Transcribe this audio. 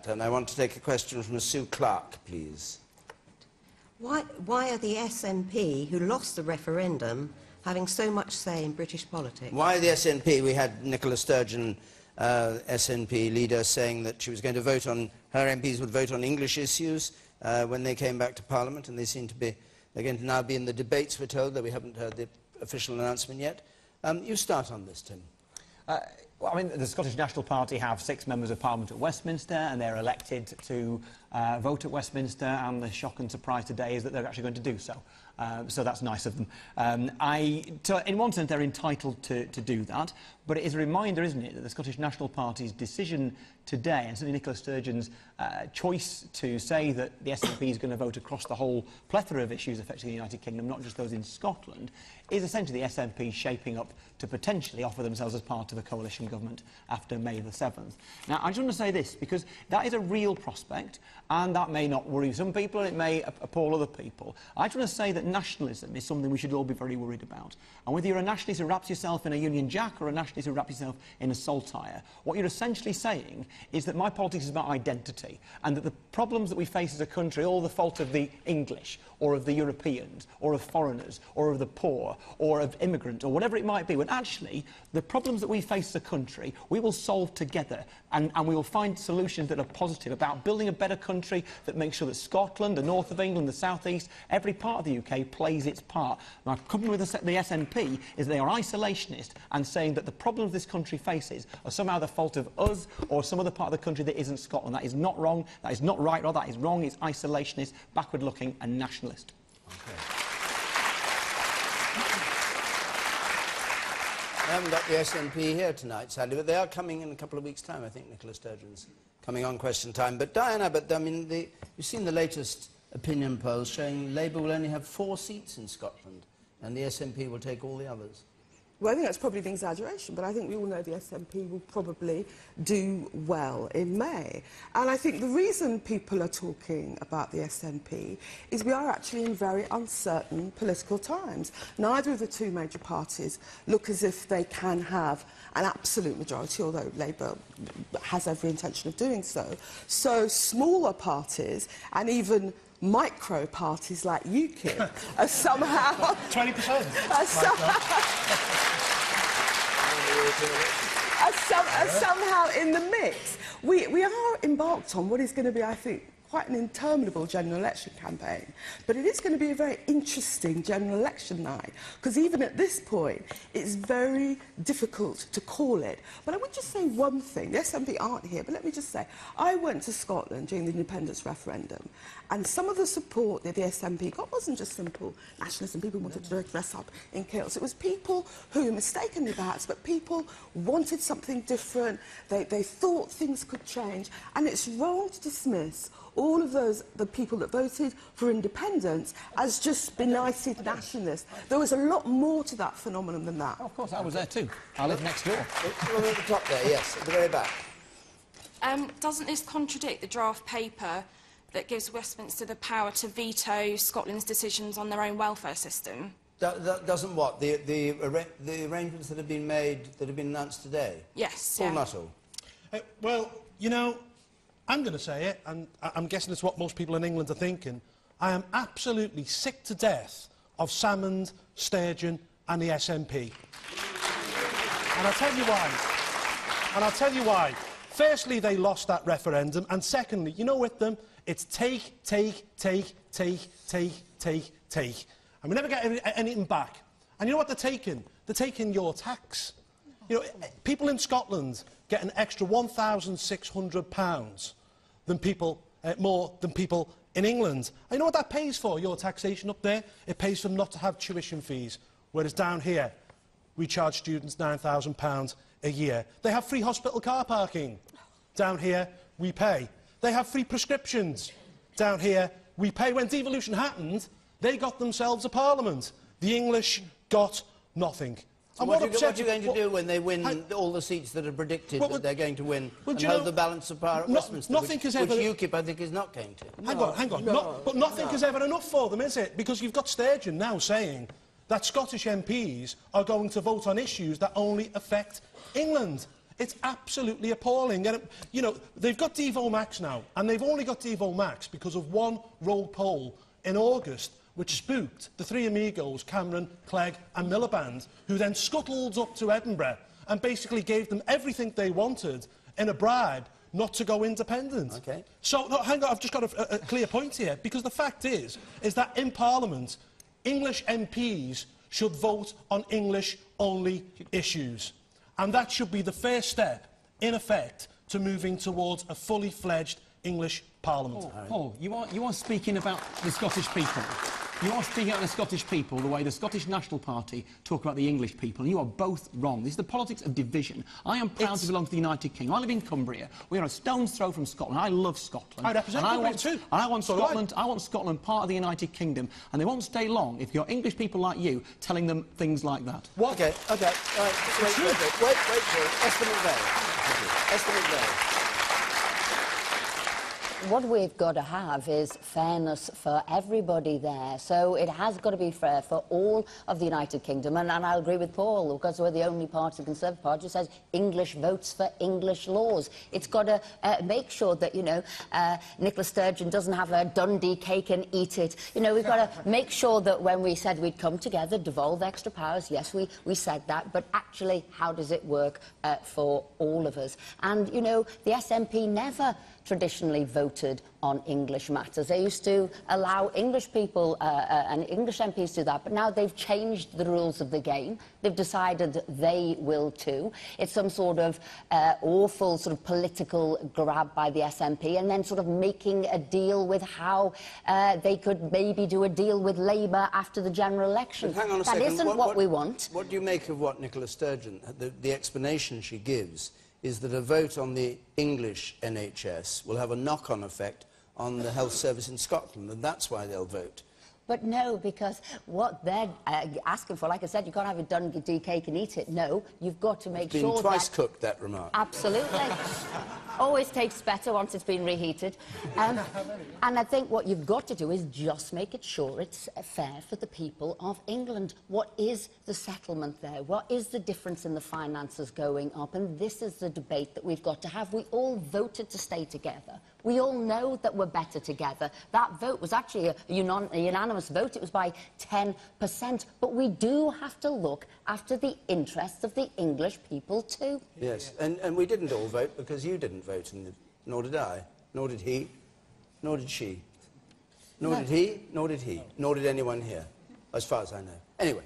that. And I want to take a question from Sue Clark, please. Why are the SNP, who lost the referendum, having so much say in British politics? Why the SNP? We had Nicola Sturgeon, SNP leader, saying that she was going to vote on, her MPs would vote on English issues when they came back to Parliament, and they seem to be, they're going to now be in the debates, we're told, though we haven't heard the official announcement yet. You start on this, Tim. Well, I mean, the Scottish National Party have 6 members of Parliament at Westminster, and they're elected to vote at Westminster, and the shock and surprise today is that they're actually going to do so. So that's nice of them. In one sense, they're entitled to do that, but it is a reminder, isn't it, that the Scottish National Party's decision today, and certainly Nicola Sturgeon's choice to say that the SNP is going to vote across the whole plethora of issues affecting the United Kingdom, not just those in Scotland, is essentially the SNP shaping up to potentially offer themselves as part of a coalition government after May the 7th. Now, I just want to say this, because that is a real prospect, and that may not worry some people, and it may appall other people. I just want to say that nationalism is something we should all be very worried about. And whether you're a nationalist who wraps yourself in a Union Jack or a nationalist who wraps yourself in a saltire, what you're essentially saying is that my politics is about identity, and that the problems that we face as a country are all the fault of the English, or of the Europeans, or of foreigners, or of the poor, or of immigrants, or whatever it might be, when actually the problems that we face as a country we will solve together, and we will find solutions that are positive about building a better country that makes sure that Scotland, the north of England, the south east, every part of the UK plays its part. My problem with the SNP is they are isolationist and saying that the problems this country faces are somehow the fault of us or some other part of the country that isn't Scotland. That is not wrong, that is not right, or that is wrong. It's isolationist, backward-looking and nationalist. Okay. I haven't got the SNP here tonight, sadly, but they are coming in a couple of weeks' time. I think Nicola Sturgeon's coming on Question Time. But Diana, I mean, you've seen the latest opinion polls showing Labour will only have 4 seats in Scotland, and the SNP will take all the others. Well, I think that's probably an exaggeration, but I think we all know the SNP will probably do well in May. And I think the reason people are talking about the SNP is we are actually in very uncertain political times. Neither of the 2 major parties look as if they can have an absolute majority, although Labour has every intention of doing so. So smaller parties, and even micro parties like UKIP, are somehow 20%. Are somehow in the mix. We are embarked on what is going to be, I think, quite an interminable general election campaign. But it is going to be a very interesting general election night, because even at this point, it's very difficult to call it. But I would just say one thing. The SNP aren't here, but let me just say, I went to Scotland during the independence referendum, and some of the support that the SNP got wasn't just simple nationalism. People wanted to dress up in kilts. It was people who, mistakenly perhaps, but people wanted something different. They thought things could change. And it's wrong to dismiss all of the people that voted for independence as just benighted nationalists. There was a lot more to that phenomenon than that. Oh, of course, I was there too. I live next door. We're at the top there, yes, at the very back. Doesn't this contradict the draft paper that gives Westminster the power to veto Scotland's decisions on their own welfare system? That doesn't what? The arrangements that have been made, that have been announced today? Yes, Paul Nuttall. Well, you know, I'm going to say it, and I'm guessing it's what most people in England are thinking. I am absolutely sick to death of Salmond, Sturgeon and the SNP. And I'll tell you why. Firstly, they lost that referendum, and secondly, you know, with them, it's take, and we never get anything back. And you know what they're taking? They're taking your tax. You know, people in Scotland get an extra £1,600 than people, more than people in England. And you know what that pays for, your taxation up there? It pays for them not to have tuition fees, whereas down here, we charge students £9,000 a year. They have free hospital car parking. Down here, we pay. They have free prescriptions. Down here, we pay. When devolution happened, they got themselves a parliament. The English got nothing. So what are you going to do when they win all the seats that are predicted that they're going to win and hold the balance of power at Westminster, which UKIP, I think, is not going to? Hang on. But nothing is ever enough for them, is it? Because you've got Sturgeon now saying that Scottish MPs are going to vote on issues that only affect England. It's absolutely appalling. And, you know, they've got Devo Max now, and they've only got Devo Max because of one roll poll in August, which spooked the three amigos, Cameron, Clegg and Miliband, who then scuttled up to Edinburgh and basically gave them everything they wanted in a bribe not to go independent. Okay. So, no, hang on, I've just got a clear point here, because the fact is that in Parliament, English MPs should vote on English-only issues. And that should be the first step, in effect, to moving towards a fully fledged English Parliament. Paul, you are speaking about the Scottish people. You are speaking about the Scottish people the way the Scottish National Party talk about the English people, and you are both wrong. This is the politics of division. I am proud to belong to the United Kingdom. I live in Cumbria. We are a stone's throw from Scotland. I love Scotland. I represent Cumbria too. And I want Scotland. I want Scotland part of the United Kingdom, and they won't stay long if you're English people like you telling them things like that. What? Okay. All right. Wait, Esther McVeigh. Esther McVeigh. What we've got to have is fairness for everybody there. So it has got to be fair for all of the United Kingdom. And I agree with Paul, because we're the only party, the Conservative Party, who says English votes for English laws. It's got to make sure that, you know, Nicola Sturgeon doesn't have a Dundee cake and eat it. You know, we've got to make sure that when we said we'd come together, devolve extra powers, yes, we said that, but actually, how does it work for all of us? And, you know, the SNP never traditionally voted on English matters. They used to allow English people and English MPs to do that, but now they've changed the rules of the game. They've decided they will too. It's some sort of awful sort of political grab by the SNP, and then sort of making a deal with how they could maybe do a deal with Labour after the general election. But hang on a that second. isn't what we want. What do you make of what Nicola Sturgeon, the explanation she gives, is that a vote on the English NHS will have a knock-on effect on the health service in Scotland, and that's why they'll vote. But no, because what they're asking for, like I said, you can't have a Dundee cake and eat it. No, you've got to make sure that... It's been twice cooked, that remark. Absolutely. Always tastes better once it's been reheated. And I think what you've got to do is just make it sure it's fair for the people of England. What is the settlement there? What is the difference in the finances going up? And this is the debate that we've got to have. We all voted to stay together. We all know that we're better together. That vote was actually a unanimous vote. It was by 10%. But we do have to look after the interests of the English people too. Yes, and we didn't all vote because you didn't vote, nor did I, nor did he, nor did she. Nor did he, nor did he, nor did anyone here, as far as I know. Anyway.